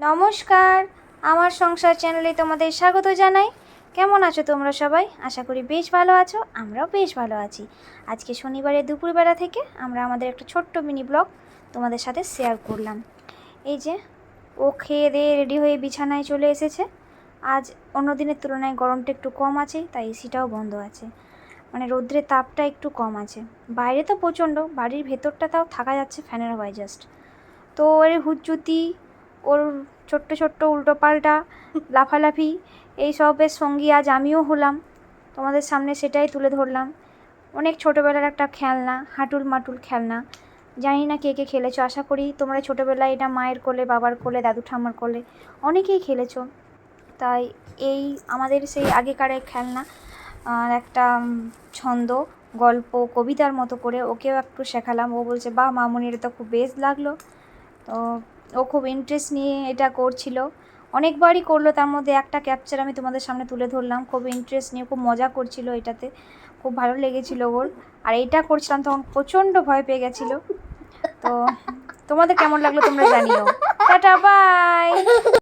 নমস্কার, আমার সংসার চ্যানেলে তোমাদের স্বাগত জানাই। কেমন আছো তোমরা সবাই? আশা করি বেশ ভালো আছো, আমরাও বেশ ভালো আছি। আজকে শনিবারের দুপুরবেলা থেকে আমরা আমাদের একটা ছোট্ট মিনি ব্লগ তোমাদের সাথে শেয়ার করলাম। এই যে ও খেয়ে দিয়ে রেডি হয়ে বিছানায় চলে এসেছে। আজ অন্য দিনের তুলনায় গরমটা একটু কম আছে, তাই এসিটাও বন্ধ আছে, মানে রৌদ্রের তাপটা একটু কম আছে। বাইরে তো প্রচণ্ড, বাড়ির ভেতরটা তাও থাকা যাচ্ছে ফ্যানের হাওয়ায় জাস্ট। তো ওর হুজ্জুতি, ওর ছোট্ট ছোট্ট উল্টোপাল্টা লাফালাফি, এই সবের সঙ্গী আজ আমিও হলাম। তোমাদের সামনে সেটাই তুলে ধরলাম। অনেক ছোটোবেলার একটা খেলনা, হাঁটুল মাটুল খেলনা। জানি না কে কে খেলেছো, আশা করি তোমরা ছোটোবেলায় এটা মায়ের কোলে, বাবার কোলে, দাদু ঠাম্মার কোলে অনেকেই খেলেছো। তাই এই আমাদের সেই আগেকারের খেলনা একটা ছন্দ, গল্প, কবিতার মতো করে ওকেও একটু শেখালাম। ও বলছে, বাহ মামুনি, এটা তো খুব বেশ লাগলো। তো ও খুব ইন্টারেস্ট নিয়ে এটা করছিল, অনেকবারই করলো। তার মধ্যে একটা ক্যাপচার আমি তোমাদের সামনে তুলে ধরলাম। খুব ইন্টারেস্ট নিয়ে খুব মজা করছিল এটাতে, খুব ভালো লেগেছিল ওর। আর এইটা করছিলাম তখন প্রচণ্ড ভয় পেয়ে গেছিলো। তো তোমাদের কেমন লাগলো তোমরা জানিও। Tata, by.